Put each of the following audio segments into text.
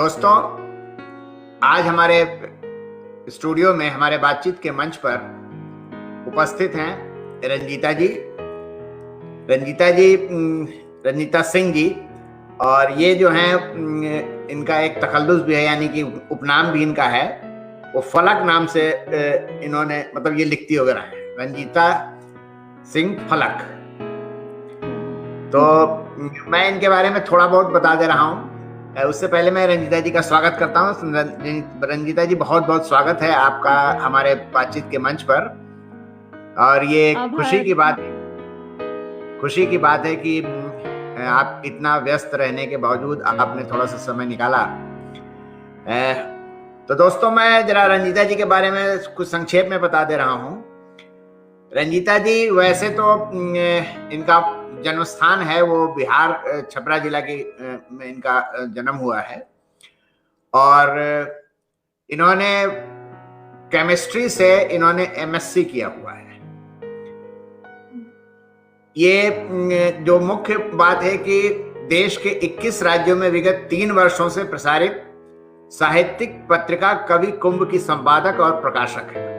दोस्तों, आज हमारे स्टूडियो में हमारे बातचीत के मंच पर उपस्थित हैं रंजीता सिंह जी। और ये जो हैं इनका एक तखल्लुस भी है, यानी कि उपनाम भी इनका है। वो फलक नाम से इन्होंने मतलब ये लिखती वगैरह है, रंजीता सिंह फलक। तो मैं इनके बारे में थोड़ा बहुत बता दे रहा हूँ। उससे पहले मैं रंजीता जी का स्वागत करता हूँ। रंजीता जी, बहुत बहुत स्वागत है आपका हमारे बातचीत के मंच पर। और ये खुशी की बात है कि आप इतना व्यस्त रहने के बावजूद आपने थोड़ा सा समय निकाला। तो दोस्तों, मैं जरा रंजीता जी के बारे में कुछ संक्षेप में बता दे रहा हूँ। रंजीता जी वैसे तो इनका जन्म स्थान है वो बिहार छपरा जिला के में इनका जन्म हुआ है। और इन्होंने केमिस्ट्री से इन्होंने एमएससी किया हुआ है। ये जो मुख्य बात है कि देश के 21 राज्यों में विगत 3 वर्षों से प्रसारित साहित्यिक पत्रिका कवि कुंभ की संपादक और प्रकाशक है।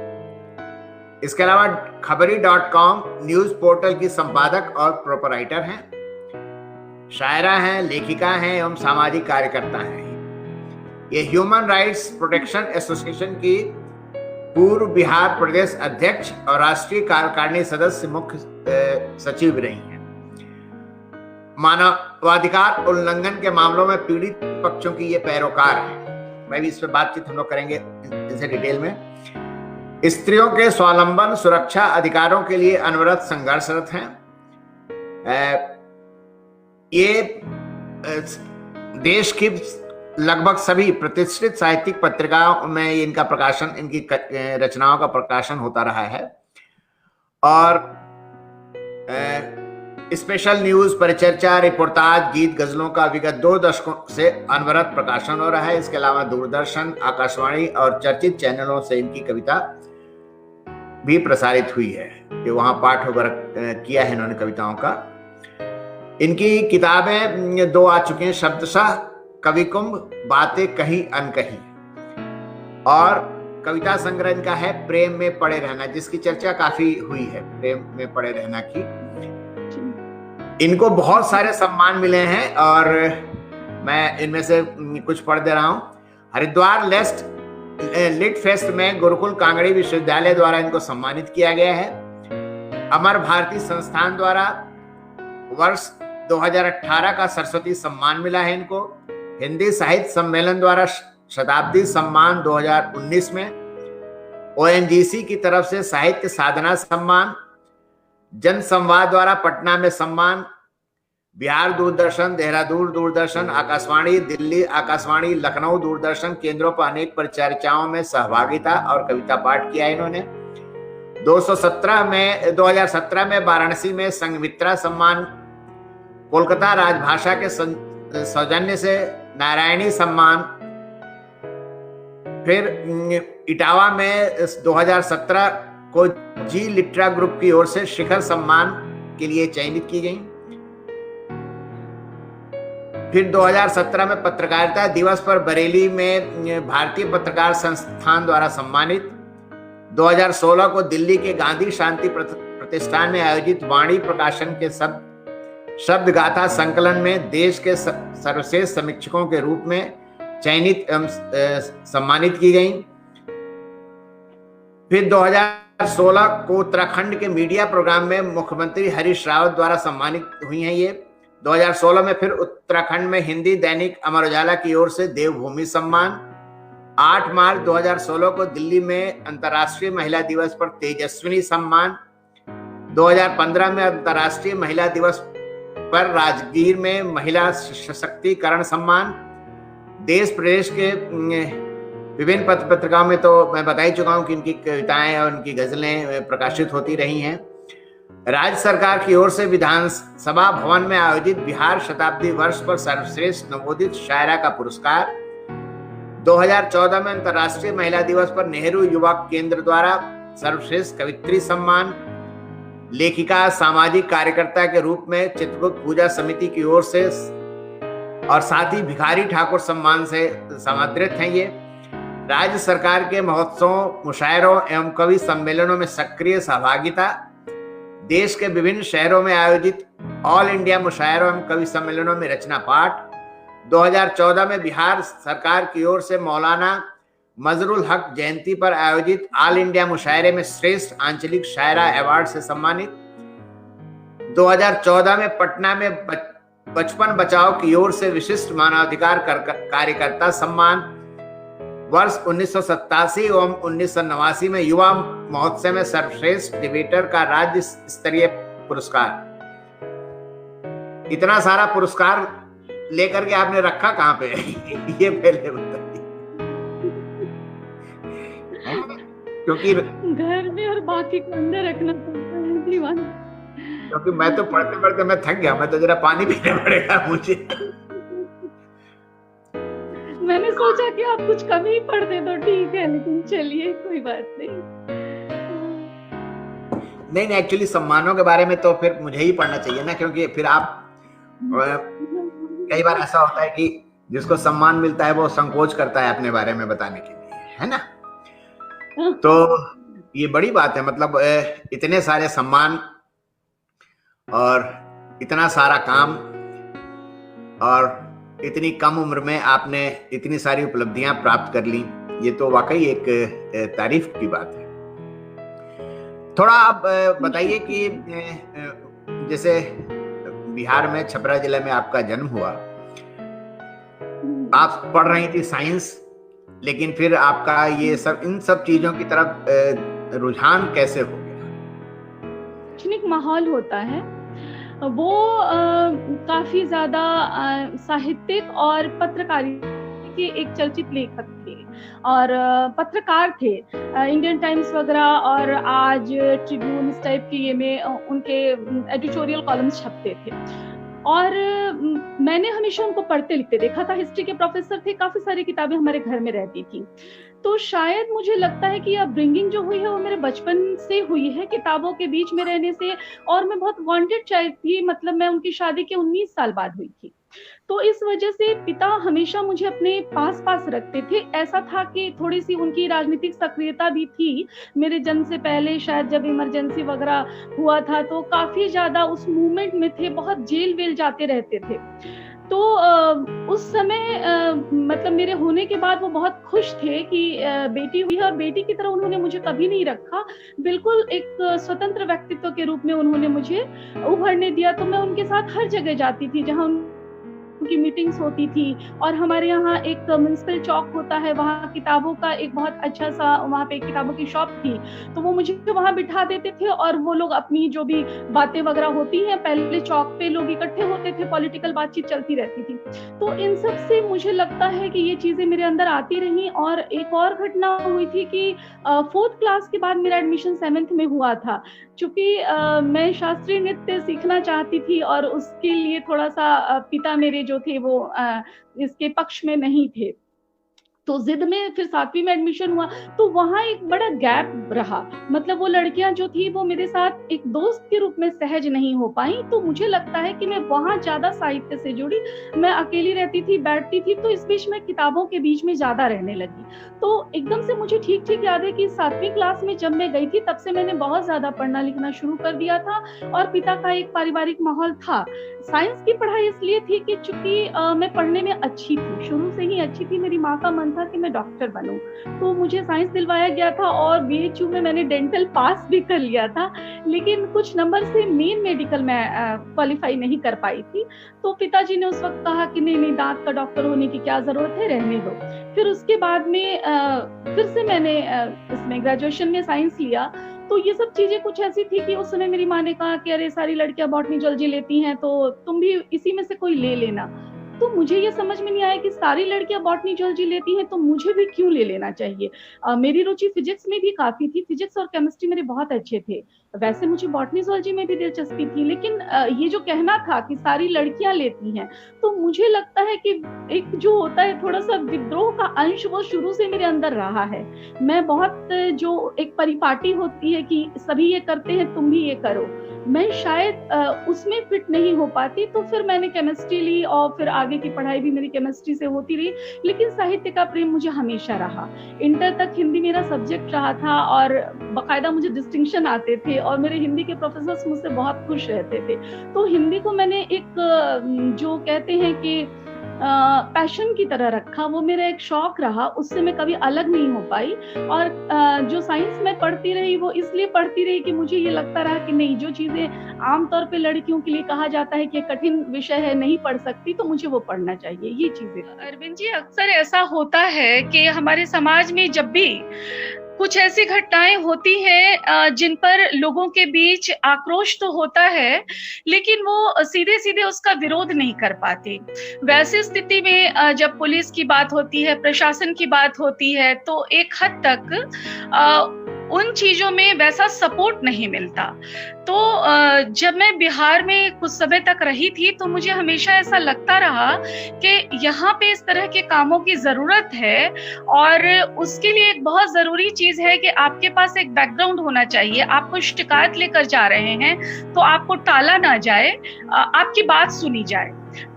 इसके अलावा खबरी.com न्यूज पोर्टल की संपादक और प्रोपराइटर हैं, शायरा हैं, लेखिका हैं एवं सामाजिक कार्यकर्ता हैं। ये ह्यूमन राइट्स प्रोटेक्शन एसोसिएशन की पूर्व बिहार प्रदेश अध्यक्ष और राष्ट्रीय कार्यकारिणी सदस्य मुख्य सचिव रही हैं। मानवाधिकार उल्लंघन के मामलों में पीड़ित पक्षों की ये पैरोकार है। मैं भी इस पर बातचीत हम लोग करेंगे इनसे डिटेल में। स्त्रियों के स्वावलंबन, सुरक्षा, अधिकारों के लिए अनवरत संघर्षरत हैं। ये देश की लगभग सभी प्रतिष्ठित साहित्यिक पत्रिकाओं में इनका प्रकाशन, इनकी रचनाओं का प्रकाशन होता रहा है। और स्पेशल न्यूज, परिचर्चा, रिपोर्टाज, गीत, गजलों का विगत 2 दशकों से अनवरत प्रकाशन हो रहा है। इसके अलावा दूरदर्शन, आकाशवाणी और चर्चित चैनलों से इनकी कविता भी प्रसारित हुई है कि वहां पाठ वगैरह किया है इन्होंने कविताओं का। इनकी किताबें 2 आ चुकी हैं, शब्दशः कवि कुंभ, बातें कही अनकही, और कविता संग्रह इनका है प्रेम में पड़े रहना, जिसकी चर्चा काफी हुई है, प्रेम में पड़े रहना की। इनको बहुत सारे सम्मान मिले हैं और मैं इनमें से कुछ पढ़ दे रहा हूं। हरिद्वार लिट फेस्ट में गुरुकुल कांगड़ी विश्वविद्यालय द्वारा इनको सम्मानित किया गया है। अमर भारती संस्थान द्वारा वर्ष 2018 का सरस्वती सम्मान मिला है इनको। हिंदी साहित्य सम्मेलन द्वारा शताब्दी सम्मान 2019 में, ओएनजीसी की तरफ से साहित्य साधना सम्मान, जन संवाद द्वारा पटना में सम्मान, बिहार दूरदर्शन, देहरादून दूरदर्शन, आकाशवाणी दिल्ली, आकाशवाणी लखनऊ दूरदर्शन केंद्रों पर अनेक परिचर्चाओं में सहभागिता और कविता पाठ किया इन्होंने। 2017 में वाराणसी में संघमित्रा सम्मान, कोलकाता राजभाषा के सौजन्य से नारायणी सम्मान, फिर इटावा में 2017 को जी लिट्रा ग्रुप की ओर से शिखर सम्मान के लिए चयनित की गई। फिर 2017 में पत्रकारिता दिवस पर बरेली में भारतीय पत्रकार संस्थान द्वारा सम्मानित। 2016 को दिल्ली के गांधी शांति प्रतिष्ठान में आयोजित वाणी प्रकाशन के शब्द गाथा संकलन में देश के सर्वश्रेष्ठ समीक्षकों के रूप में चयनित एवं सम्मानित की गई। फिर 2016 को उत्तराखंड के मीडिया प्रोग्राम में मुख्यमंत्री हरीश रावत द्वारा सम्मानित हुई हैं ये। 2016 में फिर उत्तराखंड में हिंदी दैनिक अमर उजाला की ओर से देवभूमि सम्मान। 8 मार्च 2016 को दिल्ली में अंतर्राष्ट्रीय महिला दिवस पर तेजस्विनी सम्मान। 2015 में अंतर्राष्ट्रीय महिला दिवस पर राजगीर में महिला सशक्तिकरण सम्मान। देश प्रदेश के विभिन्न पत्र पत्रिकाओं में तो मैं बता ही चुका हूं कि इनकी कविताएं और इनकी गजलें प्रकाशित होती रही हैं। राज्य सरकार की ओर से विधानसभा भवन में आयोजित बिहार शताब्दी वर्ष पर सर्वश्रेष्ठ नवोदित शायरा का पुरस्कार। 2014 में अंतर्राष्ट्रीय महिला दिवस पर नेहरू युवा केंद्र द्वारा सर्वश्रेष्ठ कवित्री सम्मान। लेखिका, सामाजिक कार्यकर्ता के रूप में चित्रगुप्त पूजा समिति की ओर से और साथ ही भिखारी ठाकुर सम्मान से समादृत हैं ये। राज्य सरकार के महोत्सवों, मुशायरों एवं कवि सम्मेलनों में सक्रिय सहभागिता, देश के विभिन्न शहरों में आयोजित ऑल इंडिया मुशायरों एवं कवि सम्मेलनों में रचना पाठ, 2014 में बिहार सरकार की ओर से मौलाना मजरुल हक जयंती पर आयोजित ऑल इंडिया मुशायरे में श्रेष्ठ आंचलिक शायरा अवार्ड से सम्मानित, 2014 में पटना में बचपन बचाओ की ओर से विशिष्ट मानवाधिकार कार्यकर्ता सम्मान, वर्ष 1987 एवं 1989 में युवा महोत्सव में सर्वश्रेष्ठ डिबेटर का राज्य स्तरीय पुरस्कार। इतना सारा पुरस्कार लेकर के आपने रखा कहाँ पे? ये पहले बताइए। क्योंकि घर में और बाकी को अंदर रखना पड़ता है दीवान। क्योंकि मैं तो पढ़ते पढ़ते मैं थक गया, मैं तो जरा पानी पीने पड़ेगा मुझे। मैंने सोचा कि आप कुछ कम ही पढ़ दे तो ठीक है, लेकिन चलिए कोई बात नहीं। नहीं, एक्चुअली सम्मानों के बारे में तो फिर मुझे ही पढ़ना चाहिए ना, क्योंकि फिर आप कई बार ऐसा होता है कि जिसको सम्मान मिलता है वो संकोच करता है अपने बारे में बताने के लिए, है ना। तो ये बड़ी बात है, मतलब इतने सारे सम्मान और इतना सारा काम और इतनी कम उम्र में आपने इतनी सारी उपलब्धियां प्राप्त कर ली, ये तो वाकई एक तारीफ की बात है। थोड़ा आप बताइए कि जैसे बिहार में छपरा जिले में आपका जन्म हुआ, आप पढ़ रही थी साइंस, लेकिन फिर आपका ये सब इन सब चीजों की तरफ रुझान कैसे हो गया? शैक्षणिक माहौल होता है वो काफी ज्यादा साहित्यिक और पत्रकारिता के एक चर्चित लेखक थे और पत्रकार थे। इंडियन टाइम्स वगैरह और आज ट्रिब्यून इस टाइप की ये में उनके एडिटोरियल कॉलम्स छपते थे और मैंने हमेशा उनको पढ़ते लिखते देखा था। हिस्ट्री के प्रोफेसर थे, काफी सारी किताबें हमारे घर में रहती थी। तो शायद मुझे लगता है कि अपब्रिंगिंग जो हुई है वो मेरे बचपन से हुई है, किताबों के बीच में रहने से। और मैं बहुत वांटेड चाइल्ड थी, मतलब मैं उनकी शादी के 19 साल बाद हुई थी, तो इस वजह से पिता हमेशा मुझे अपने पास रखते थे। ऐसा था कि थोड़ी सी उनकी राजनीतिक सक्रियता भी थी मेरे जन्म से पहले, शायद जब इमरजेंसी वगैरह हुआ था तो काफी ज्यादा उस मूवमेंट में थे, बहुत जेल वेल जाते रहते थे। तो उस समय मतलब मेरे होने के बाद वो बहुत खुश थे कि बेटी हुई है, और बेटी की तरह उन्होंने मुझे कभी नहीं रखा, बिल्कुल एक स्वतंत्र व्यक्तित्व के रूप में उन्होंने मुझे उभरने दिया। तो मैं उनके साथ हर जगह जाती थी जहाँ उनकी मीटिंग्स होती थी, और हमारे यहाँ एक म्युनिसिपल चौक होता है, वहाँ किताबों का एक बहुत अच्छा सा, वहाँ पे एक किताबों की शॉप थी, तो वो मुझे वहाँ बिठा देते थे और वो लोग अपनी जो भी बातें वगैरह होती हैं, पहले चौक पे लोग इकट्ठे होते थे, पॉलिटिकल बातचीत चलती रहती थी। तो इन सब से मुझे लगता है कि ये चीजें मेरे अंदर आती रही। और एक और घटना हुई थी कि 4th क्लास के बाद मेरा एडमिशन 7th में हुआ था। चूंकि मैं शास्त्रीय नृत्य सीखना चाहती थी और उसके लिए थोड़ा सा पिता मेरे जो थे वो इसके पक्ष में नहीं थे, तो जिद में फिर 7वीं में एडमिशन हुआ। तो वहां एक बड़ा गैप रहा, मतलब वो लड़कियां जो थी वो मेरे साथ एक दोस्त के रूप में सहज नहीं हो पाई। तो मुझे लगता है कि मैं वहां ज्यादा साहित्य से जुड़ी, मैं अकेली रहती थी, बैठती थी, तो इस बीच में किताबों के बीच में ज्यादा रहने लगी। तो एकदम से मुझे ठीक याद है कि 7वीं क्लास में जब मैं गई थी तब से मैंने बहुत ज्यादा पढ़ना लिखना शुरू कर दिया था, और पिता का एक पारिवारिक माहौल था। साइंस की पढ़ाई इसलिए थी कि चूंकि मैं पढ़ने में अच्छी थी, शुरू से ही अच्छी थी, मेरी माँ का मन था कि मैं डॉक्टर बनूं, तो मुझे साइंस दिलवाया गया था और बीएचयू में मैंने डेंटल पास भी कर लिया था, लेकिन कुछ नंबर से मेन मेडिकल में क्वालिफाई नहीं कर पाई थी। तो पिताजी ने उस वक्त कहा कि नहीं दांत का डॉक्टर होने की क्या जरूरत है, रहने दो। फिर उसके बाद में फिर से मैंने इसमें ग्रेजुएशन में साइंस लिया। तो ये सब चीजें कुछ ऐसी थी कि उस समय मेरी माँ ने कहा कि अरे सारी लड़कियां बॉटनी जूलॉजी लेती हैं तो तुम भी इसी में से कोई ले लेना। तो मुझे ये समझ में नहीं आया कि सारी लड़कियां बॉटनी जूलॉजी लेती हैं तो मुझे भी क्यों ले लेना चाहिए। मेरी रुचि फिजिक्स में भी काफी थी, फिजिक्स और केमिस्ट्री मेरे बहुत अच्छे थे, वैसे मुझे बॉटनी जूलॉजी में भी दिलचस्पी थी, लेकिन ये जो कहना था कि सारी लड़कियां लेती हैं, तो मुझे लगता है कि एक जो होता है थोड़ा सा विद्रोह का अंश वो शुरू से मेरे अंदर रहा है। मैं बहुत जो एक परिपाटी होती है कि सभी ये करते हैं तुम भी ये करो, मैं शायद उसमें फिट नहीं हो पाती, तो फिर मैंने केमिस्ट्री ली और फिर आगे की पढ़ाई भी मेरी केमिस्ट्री से होती रही। लेकिन साहित्य का प्रेम मुझे हमेशा रहा। इंटर तक हिंदी मेरा सब्जेक्ट रहा था और बाकायदा मुझे डिस्टिंक्शन आते थे और मेरे हिंदी के प्रोफेसर्स मुझसे बहुत खुश रहते थे। तो हिंदी को मैंने एक जो कहते हैं कि पैशन की तरह रखा, वो मेरा एक शौक रहा, उससे मैं कभी अलग नहीं हो पाई। और जो साइंस में पढ़ती रही वो इसलिए पढ़ती रही कि मुझे ये लगता रहा कि नहीं, जो चीजें आमतौर पे लड़कियों के लिए कहा जाता है कि कठिन विषय है, नहीं पढ़ सकती, तो मुझे वो पढ़ना चाहिए। ये चीजें अरविंद जी, अक्सर ऐसा होता है कि हमारे समाज में जब भी कुछ ऐसी घटनाएं होती हैं जिन पर लोगों के बीच आक्रोश तो होता है, लेकिन वो सीधे सीधे उसका विरोध नहीं कर पाते। वैसी स्थिति में जब पुलिस की बात होती है, प्रशासन की बात होती है, तो एक हद तक उन चीजों में वैसा सपोर्ट नहीं मिलता। तो जब मैं बिहार में कुछ समय तक रही थी तो मुझे हमेशा ऐसा लगता रहा कि यहाँ पे इस तरह के कामों की जरूरत है, और उसके लिए एक बहुत जरूरी चीज है कि आपके पास एक बैकग्राउंड होना चाहिए। आपको शिकायत लेकर जा रहे हैं तो आपको टाला ना जाए, आपकी बात सुनी जाए।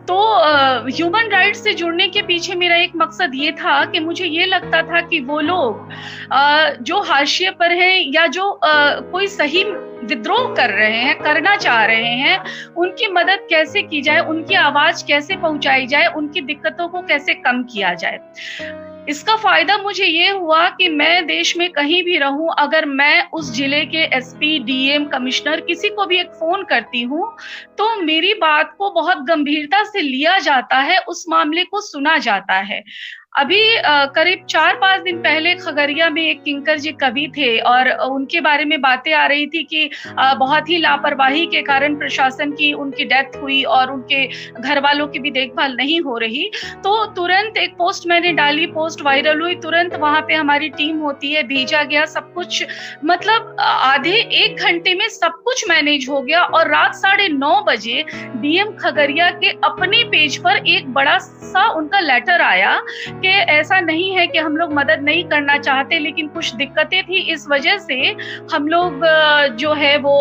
तो ह्यूमन राइट्स से जुड़ने के पीछे मेरा एक मकसद ये था कि मुझे ये लगता था कि वो लोग जो हाशिए पर हैं या जो कोई सही विद्रोह कर रहे हैं, करना चाह रहे हैं, उनकी मदद कैसे की जाए, उनकी आवाज कैसे पहुंचाई जाए, उनकी दिक्कतों को कैसे कम किया जाए। इसका फायदा मुझे ये हुआ कि मैं देश में कहीं भी रहूं, अगर मैं उस जिले के एसपी, डीएम, कमिश्नर किसी को भी एक फोन करती हूं तो मेरी बात को बहुत गंभीरता से लिया जाता है, उस मामले को सुना जाता है। अभी करीब 4-5 दिन पहले खगड़िया में एक किंकर जी कवि थे और उनके बारे में बातें आ रही थी कि बहुत ही लापरवाही के कारण प्रशासन की उनकी डेथ हुई और उनके घर वालों की भी देखभाल नहीं हो रही। तो तुरंत एक पोस्ट मैंने डाली, पोस्ट वायरल हुई, तुरंत वहां पे हमारी टीम होती है, भेजा गया सब कुछ, मतलब आधे 1 घंटे में सब कुछ मैनेज हो गया। और रात 9:30 बजे डीएम खगड़िया के अपने पेज पर एक बड़ा सा उनका लेटर आया कि ऐसा नहीं है कि हम लोग मदद नहीं करना चाहते, लेकिन कुछ दिक्कतें थी, इस वजह से हम लोग जो है वो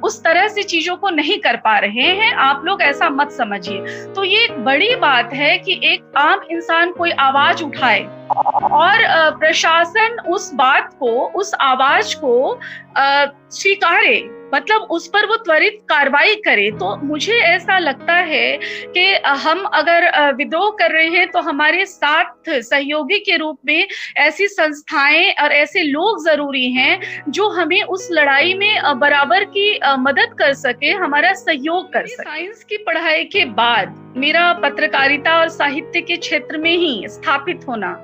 उस तरह से चीजों को नहीं कर पा रहे हैं, आप लोग ऐसा मत समझिए। तो ये एक बड़ी बात है कि एक आम इंसान कोई आवाज उठाए और प्रशासन उस बात को, उस आवाज को स्वीकारे, मतलब उस पर वो त्वरित कार्रवाई करे। तो मुझे ऐसा लगता है कि हम अगर विद्रोह कर रहे हैं तो हमारे साथ सहयोगी के रूप में ऐसी संस्थाएं और ऐसे लोग जरूरी हैं जो हमें उस लड़ाई में बराबर की मदद कर सके, हमारा सहयोग कर सके। साइंस की पढ़ाई के बाद मेरा पत्रकारिता और साहित्य के क्षेत्र में ही स्थापित होना,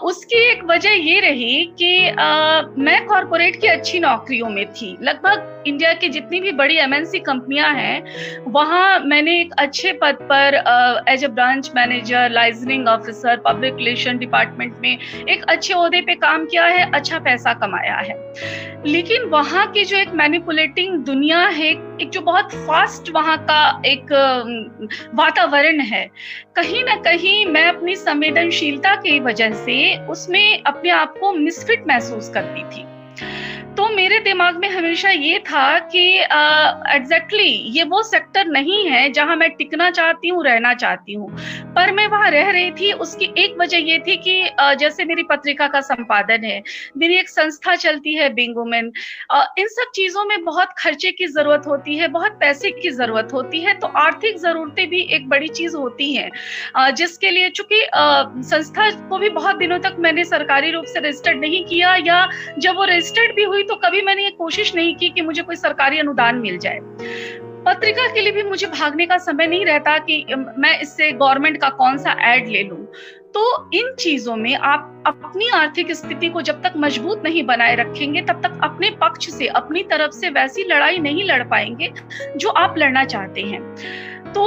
उसकी एक वजह ये रही कि मैं कॉर्पोरेट की अच्छी नौकरियों में थी। लगभग इंडिया की जितनी भी बड़ी एमएनसी कंपनियां हैं वहां मैंने एक अच्छे पद पर as a branch manager, licensing officer, public relation department में एक अच्छे ओहदे पे काम किया है, अच्छा पैसा कमाया है। लेकिन वहां की जो एक मैनिपुलेटिंग दुनिया है, एक जो बहुत फास्ट वहां का एक वातावरण है, कहीं ना कहीं मैं अपनी संवेदनशीलता की वजह से उसमें अपने आप को मिसफिट महसूस करती थी। तो मेरे दिमाग में हमेशा ये था कि एग्जैक्टली ये वो सेक्टर नहीं है जहां मैं टिकना चाहती हूँ, रहना चाहती हूँ, पर मैं वहां रह रही थी। उसकी एक वजह ये थी कि जैसे मेरी पत्रिका का संपादन है, मेरी एक संस्था चलती है बिंग वुमेन, इन सब चीजों में बहुत खर्चे की जरूरत होती है, बहुत पैसे की जरूरत होती है। तो आर्थिक जरूरतें भी एक बड़ी चीज होती है, जिसके लिए चूंकि संस्था को भी बहुत दिनों तक मैंने सरकारी रूप से रजिस्टर्ड नहीं किया, या जब वो रजिस्टर्ड भी हुई तो कभी मैंने ये कोशिश नहीं की कि मुझे कोई सरकारी अनुदान मिल जाए। पत्रिका के लिए भी मुझे भागने का समय नहीं रहता कि मैं इससे गवर्नमेंट का कौन सा एड ले लूं। तो इन चीजों में आप अपनी आर्थिक स्थिति को जब तक मजबूत नहीं बनाए रखेंगे तब तक अपने पक्ष से, अपनी तरफ से वैसी लड़ाई नहीं लड़ पाएंगे जो आप लड़ना चाहते हैं। तो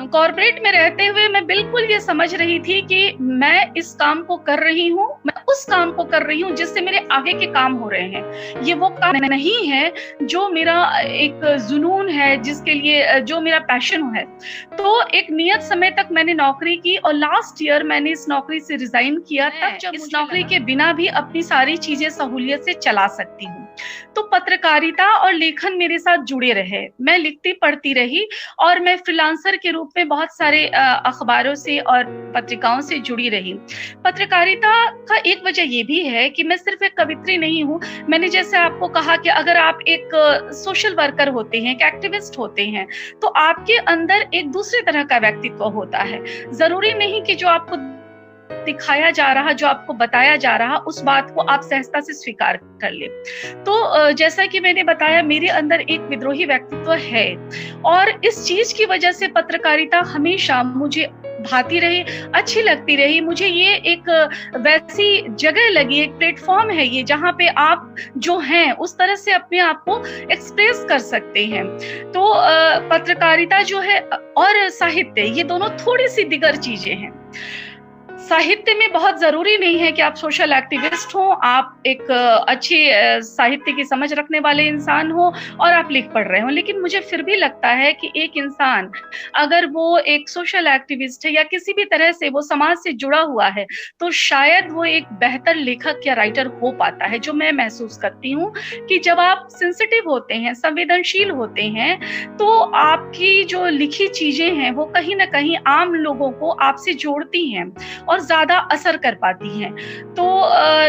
कॉर्पोरेट में रहते हुए मैं बिल्कुल ये समझ रही थी कि मैं इस काम को कर रही हूँ, मैं उस काम को कर रही हूँ जिससे मेरे आगे के काम हो रहे हैं। ये वो काम नहीं है जो मेरा एक जुनून है, जिसके लिए जो मेरा पैशन है। तो एक नियत समय तक मैंने नौकरी की और लास्ट ईयर मैंने इस नौकरी से रिजाइन किया, तब जब इस नौकरी के बिना भी अपनी सारी चीजें सहूलियत से चला सकती हूँ। तो पत्रकारिता और लेखन मेरे साथ जुड़े रहे। मैं लिखती पढ़ती रही और मैं फ्रीलांसर के रूप में बहुत सारे अखबारों से और पत्रिकाओं से जुड़ी रही। पत्रकारिता का एक वजह ये भी है कि मैं सिर्फ एक कवित्री नहीं हूँ। मैंने जैसे आपको कहा कि अगर आप एक सोशल वर्कर होते हैं, एक एक्टिविस्ट होते हैं, तो आपके अंदर एक दूसरे तरह का व्यक्तित्व होता है। जरूरी नहीं कि जो आपको दिखाया जा रहा, जो आपको बताया जा रहा, उस बात को आप सहजता से स्वीकार कर ले। तो जैसा कि मैंने बताया, मेरे अंदर एक विद्रोही व्यक्तित्व है और इस चीज की वजह से पत्रकारिता हमेशा मुझे भाती रही, अच्छी लगती रही। मुझे ये एक वैसी जगह लगी, एक प्लेटफॉर्म है ये, जहाँ पे आप जो हैं उस तरह से अपने आप को एक्सप्रेस कर सकते हैं। तो पत्रकारिता जो है और साहित्य, ये दोनों थोड़ी सी दिगर चीजें हैं। साहित्य में बहुत जरूरी नहीं है कि आप सोशल एक्टिविस्ट हो, आप एक अच्छी साहित्य की समझ रखने वाले इंसान हो और आप लिख पढ़ रहे हो। लेकिन मुझे फिर भी लगता है कि एक इंसान अगर वो एक सोशल एक्टिविस्ट है या किसी भी तरह से वो समाज से जुड़ा हुआ है, तो शायद वो एक बेहतर लेखक या राइटर हो पाता है। जो मैं महसूस करती हूँ कि जब आप सेंसिटिव होते हैं, संवेदनशील होते हैं, तो आपकी जो लिखी चीजें हैं वो कहीं ना कहीं आम लोगों को आपसे जोड़ती हैं और ज्यादा असर कर पाती हैं। तो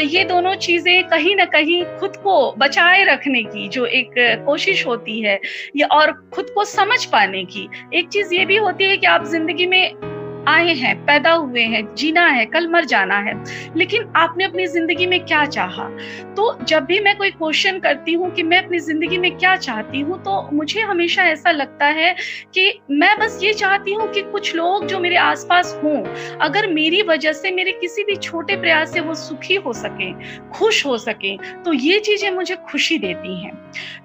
ये दोनों चीजें कहीं ना कहीं खुद को बचाए रखने की जो एक कोशिश होती है, या और खुद को समझ पाने की एक चीज ये भी होती है कि आप जिंदगी में आए हैं, पैदा हुए हैं, जीना है, कल मर जाना है, लेकिन आपने अपनी जिंदगी में क्या चाहा। तो जब भी मैं कोई क्वेश्चन करती हूँ कि मैं अपनी जिंदगी में क्या चाहती हूँ, तो मुझे हमेशा ऐसा लगता है कि मैं बस ये चाहती हूँ कि कुछ लोग जो मेरे आसपास हों, अगर मेरी वजह से, मेरे किसी भी छोटे प्रयास से वो सुखी हो सके, खुश हो सके, तो ये चीजें मुझे खुशी देती हैं।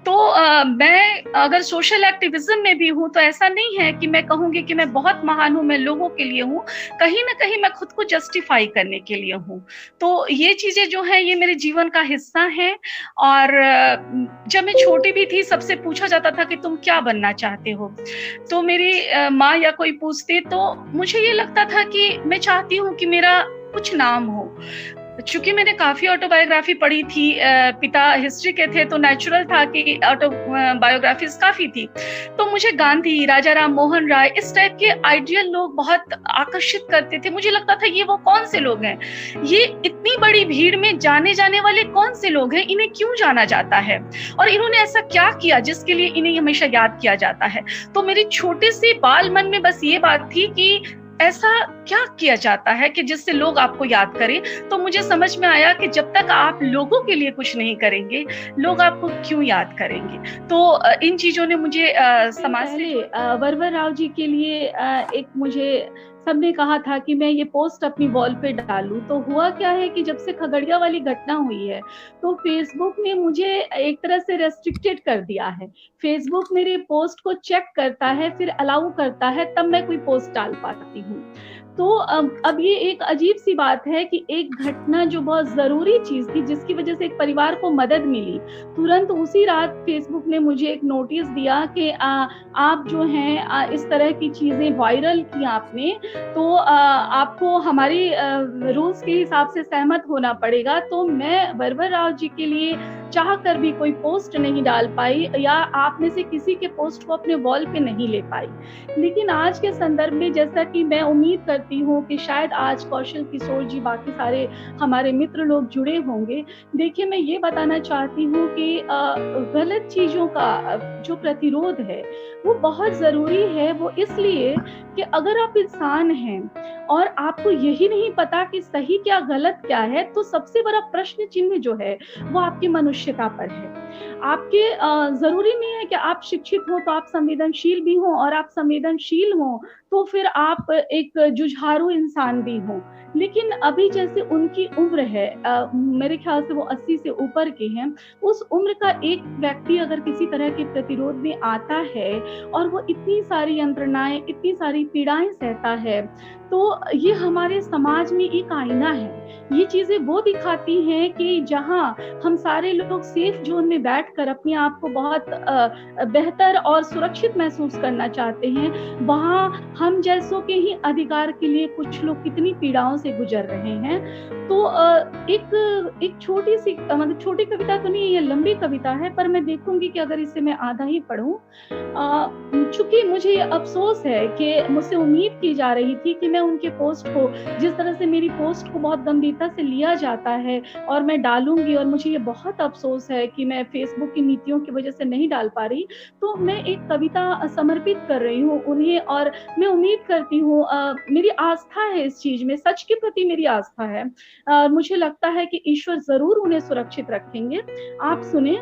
तो मैं अगर सोशल एक्टिविज्म में भी हूँ, तो ऐसा नहीं है कि मैं कहूँगी कि मैं बहुत महान हूँ, मैं लोगों के लिए हूँ। कहीं ना कहीं मैं खुद को जस्टिफाई करने के लिए हूँ। तो ये चीजें जो है ये मेरे जीवन का हिस्सा है। और जब मैं छोटी भी थी, सबसे पूछा जाता था कि तुम क्या बनना चाहते हो, तो मेरी माँ या कोई पूछते, तो मुझे ये लगता था कि मैं चाहती हूँ कि मेरा कुछ नाम हो। चूंकि मैंने काफी ऑटोबायोग्राफी पढ़ी थी, पिता हिस्ट्री के थे, तो नेचुरल था कि ऑटोबायोग्राफीज काफी थी। तो मुझे गांधी, राजा राम मोहन राय, इस टाइप के आइडियल लोग बहुत आकर्षित करते थे। मुझे लगता था ये वो कौन से लोग हैं, ये इतनी बड़ी भीड़ में जाने जाने वाले कौन से लोग हैं, इन्हें क्यों जाना जाता है और इन्होंने ऐसा क्या किया जिसके लिए इन्हें हमेशा याद किया जाता है। तो मेरी छोटे से बाल मन में बस ये बात थी कि ऐसा क्या किया जाता है कि जिससे लोग आपको याद करें। तो मुझे समझ में आया कि जब तक आप लोगों के लिए कुछ नहीं करेंगे, लोग आपको क्यों याद करेंगे। तो इन चीजों ने मुझे समाज से वरवर राव जी के लिए एक मुझे सबने कहा था कि मैं ये पोस्ट अपनी वॉल पे डालूं। तो हुआ क्या है कि जब से खगड़िया वाली घटना हुई है, तो फेसबुक ने मुझे एक तरह से रेस्ट्रिक्टेड कर दिया है। फेसबुक मेरे पोस्ट को चेक करता है, फिर अलाउ करता है, तब मैं कोई पोस्ट डाल पाती हूँ। तो अब ये एक अजीब सी बात है कि एक घटना जो बहुत जरूरी चीज थी, जिसकी वजह से एक परिवार को मदद मिली, तुरंत उसी रात फेसबुक ने मुझे एक नोटिस दिया कि आप जो हैं इस तरह की चीजें वायरल की आपने, तो आपको हमारी रूल्स के हिसाब से सहमत होना पड़ेगा। तो मैं वरवर राव जी के लिए चाह कर भी कोई पोस्ट नहीं डाल पाई, या आप में से किसी के पोस्ट को अपने वॉल पे नहीं ले पाई। लेकिन आज के संदर्भ में, जैसा कि मैं उम्मीद करती हूँ कि शायद आज कौशल किशोर जी, बाकी सारे हमारे मित्र लोग जुड़े होंगे। देखिए, मैं ये बताना चाहती हूँ कि गलत चीजों का जो प्रतिरोध है वो बहुत जरूरी है। वो इसलिए कि अगर आप इंसान हैं और आपको यही नहीं पता कि सही क्या गलत क्या है, तो सबसे बड़ा प्रश्न चिन्ह जो है वो आपकी मनुष्यता पर है। आपके जरूरी नहीं है कि आप शिक्षित हो तो आप संवेदनशील भी हो, और आप संवेदनशील हो तो फिर आप एक जुझारू इंसान भी हो। लेकिन अभी जैसे उनकी उम्र है, मेरे ख्याल से वो 80 से ऊपर के हैं, उस उम्र का एक व्यक्ति अगर किसी तरह के प्रतिरोध में आता है और वो इतनी सारी यंत्रणाएं, इतनी सारी पीड़ाएं सहता है, तो ये हमारे समाज में एक आईना है। ये चीजें वो दिखाती हैं कि जहां हम सारे लोग सेफ जोन में बैठ बैठकर अपने आप को बहुत बेहतर और सुरक्षित महसूस करना चाहते हैं, वहाँ हम जैसों के ही अधिकार के लिए कुछ लोग कितनी पीड़ाओं से गुजर रहे हैं। तो एक छोटी सी मतलब छोटी कविता तो नहीं है, ये लंबी कविता है, पर मैं देखूंगी कि अगर इसे मैं आधा ही पढूं। चूंकि मुझे ये अफसोस है कि मुझसे उम्मीद की जा रही थी कि मैं उनके पोस्ट को, जिस तरह से मेरी पोस्ट को बहुत गंभीरता से लिया जाता है और मैं डालूंगी, और मुझे ये बहुत अफसोस है कि मैं फेसबुक की नीतियों की वजह से नहीं डाल पा रही, तो मैं एक कविता समर्पित कर रही हूँ उन्हें। और मैं उम्मीद करती हूँ, मेरी आस्था है इस चीज में, सच के प्रति मेरी आस्था है, मुझे लगता है कि ईश्वर जरूर उन्हें सुरक्षित रखेंगे। आप सुने।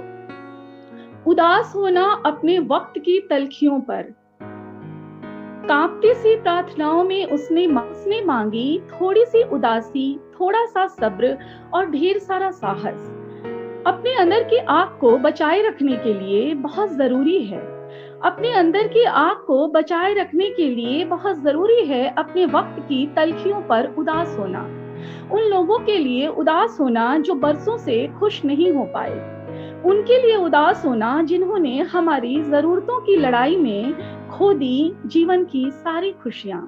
उदास होना अपने वक्त की तलखियों पर, कांपती सी प्रार्थनाओं में उसने मांगी थोड़ी सी उदासी, थोड़ा सा सब्र और ढेर सारा साहस। अपने अंदर की आग को बचाए रखने के लिए बहुत जरूरी है, अपने अंदर की आग को बचाए रखने के लिए बहुत जरूरी है अपने वक्त की तलखियों पर उदास होना। उन लोगों के लिए उदास होना जो बरसों से खुश नहीं हो पाए, उनके लिए उदास होना जिन्होंने हमारी जरूरतों की लड़ाई में खो दी जीवन की सारी खुशियां,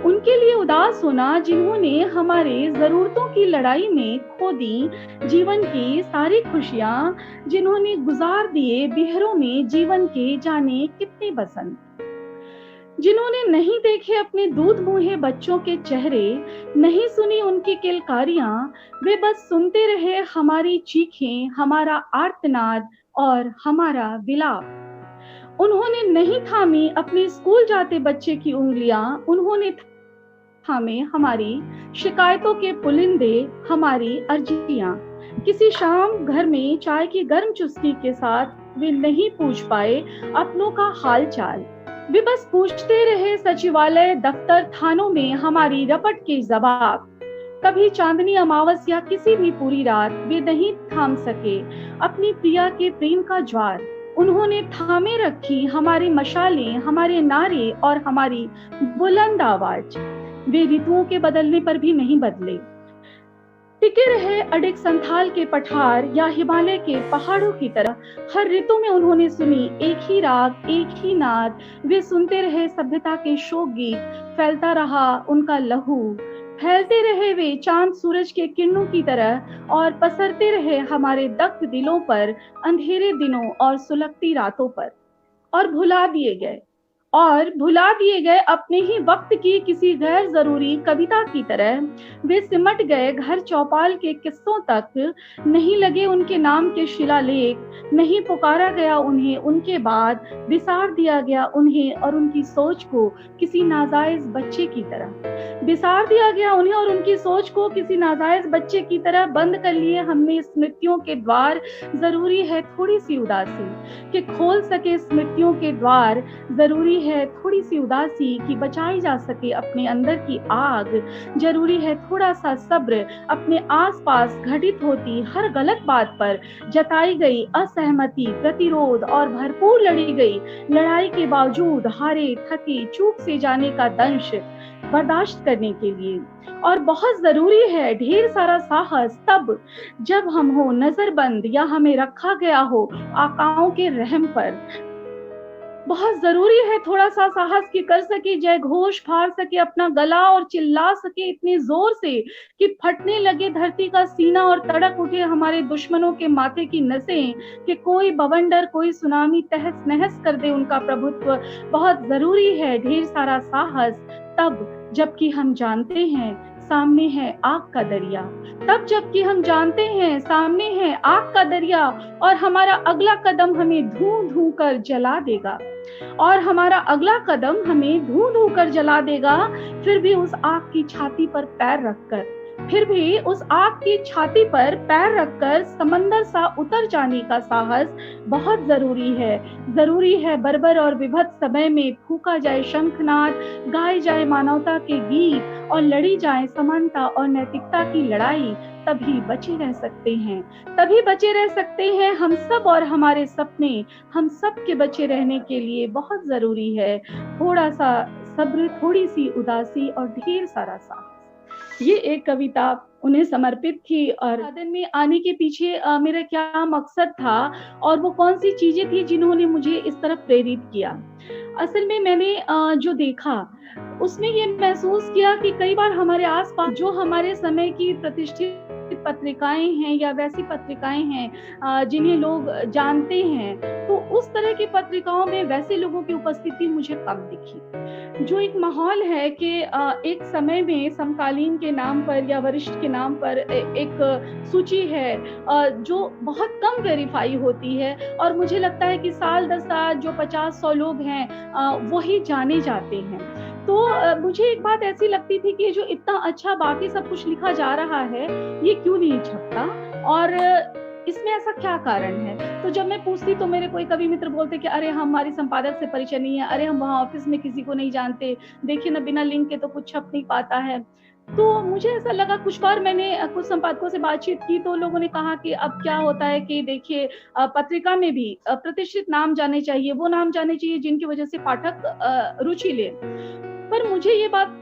उनके लिए उदास होना जिन्होंने हमारे जरूरतों की लड़ाई में खो दी जीवन की सारी खुशियां, जिन्होंने गुजार दिए बिहरों में जीवन के जाने कितने बसंत, जिन्होंने नहीं देखे अपने दूध मुहे बच्चों के चेहरे, नहीं सुनी उनकी किलकारियां, वे बस सुनते रहे हमारी चीखें, हमारा आर्तनाद और हमारा विलाप। उन्होंने नहीं थामी अपने स्कूल जाते बच्चे की उंगलियां, उन्होंने थामे हमारी शिकायतों के पुलिंदे, हमारी अर्जियां। किसी शाम घर में चाय की गर्म चुस्की के साथ वे नहीं पूछ पाए अपनों का हाल चाल, वे बस पूछते रहे सचिवालय दफ्तर थानों में हमारी रपट के जवाब। कभी चांदनी अमावस या किसी भी पूरी रात वे नहीं थाम सके अपनी प्रिया के प्रेम का ज्वार, उन्होंने थामे रखी हमारी मशालें, हमारे नारे और हमारी बुलंद आवाज। वे ऋतुओं के बदलने पर भी नहीं बदले, टिके रहे अडिग संथाल के पठार या हिमालय के पहाड़ों की तरह। हर ऋतु में उन्होंने सुनी एक ही राग, एक ही नाद, वे सुनते रहे सभ्यता के शोक गीत, फैलता रहा उनका लहू, फैलते रहे वे चांद सूरज के किरणों की तरह, और पसरते रहे हमारे दग्ध दिलों पर, अंधेरे दिनों और सुलगती रातों पर। और भुला दिए गए अपने ही वक्त की किसी गैर जरूरी कविता की तरह, वे सिमट गए घर चौपाल के किस्सों तक, नहीं लगे उनके नाम के शिलालेख, नहीं पुकारा गया उन्हें उनके बाद, विसार दिया गया उन्हें और उनकी सोच को किसी नाजायज बच्चे की तरह, विसार दिया गया उन्हें और उनकी सोच को किसी नाजायज बच्चे की तरह। बंद कर लिए हमने स्मृतियों के द्वार, जरूरी है थोड़ी सी उदासी कि खोल सके स्मृतियों के द्वार, जरूरी है थोड़ी सी उदासी कि बचाई जा सके अपने अंदर की आग, जरूरी है थोड़ा सा सब्र अपने आसपास घटित होती हर गलत बात पर जताई गई असहमति, प्रतिरोध और भरपूर लड़ी गई लड़ाई के बावजूद हारे थके चूक से जाने का दंश बर्दाश्त करने के लिए। और बहुत जरूरी है ढेर सारा साहस तब जब हम हो नजरबंद या हमें रखा गया हो आकाओं के रहम पर। बहुत जरूरी है थोड़ा सा साहस कि कर सके जय घोष, फाड़ सके अपना गला और चिल्ला सके इतने जोर से कि फटने लगे धरती का सीना और तड़क उठे हमारे दुश्मनों के माथे की नसें, कि कोई बवंडर, कोई सुनामी तहस नहस कर दे उनका प्रभुत्व। बहुत जरूरी है ढेर सारा साहस तब जबकि हम जानते हैं सामने है आग का दरिया, तब जबकि हम जानते हैं सामने है आग का दरिया, और हमारा अगला कदम हमें धू कर जला देगा, और हमारा अगला कदम हमें धू कर जला देगा। फिर भी उस आग की छाती पर पैर रखकर, फिर भी उस आग की छाती पर पैर रखकर समंदर सा उतर जाने का साहस बहुत जरूरी है। जरूरी है बर्बर और विभत्स समय में फूका जाए शंखनाद, गाए जाए मानवता के गीत और लड़ी जाए समानता और नैतिकता की लड़ाई। तभी बचे रह सकते हैं, तभी बचे रह सकते हैं हम सब, और हमारे सपने हम सब के बचे रहने के लिए बहुत जरूरी है थोड़ा सा सब्र, थोड़ी सी उदासी और ढेर सारा साहस। ये एक कविता उन्हें समर्पित थी। और सदन में आने के पीछे मेरा क्या मकसद था और वो कौन सी चीजें थी जिन्होंने मुझे इस तरफ प्रेरित किया। असल में मैंने जो देखा उसमें ये महसूस किया कि कई बार हमारे आसपास जो हमारे समय की प्रतिष्ठित पत्रिकाएं हैं या वैसी पत्रिकाएं हैं जिन्हें लोग जानते हैं, तो उस तरह की पत्रिकाओं में वैसे लोगों की उपस्थिति मुझे कम दिखी। जो एक माहौल है कि एक समय में समकालीन के नाम पर या वरिष्ठ के नाम पर एक सूची है जो बहुत कम वेरीफाई होती है, और मुझे लगता है कि साल 10 साल जो 50-100 लोग हैं वही जाने जाते हैं। तो मुझे एक बात ऐसी लगती थी कि जो इतना अच्छा बाकी सब कुछ लिखा जा रहा है ये क्यों नहीं छपता और इसमें ऐसा क्या कारण है। तो जब मैं पूछती तो मेरे कोई कभी मित्र बोलते कि अरे हमारी संपादक से परिचय नहीं है, अरे हम वहाँ ऑफिस में किसी को नहीं जानते, देखिए ना बिना लिंक के तो कुछ छप नहीं पाता है। तो मुझे ऐसा लगा, कुछ बार मैंने कुछ संपादकों से बातचीत की तो लोगों ने कहा कि अब क्या होता है कि देखिए पत्रिका में भी प्रतिष्ठित नाम जाने चाहिए, वो नाम जाने चाहिए जिनकी वजह से पाठक रुचि ले। पर मुझे ये बात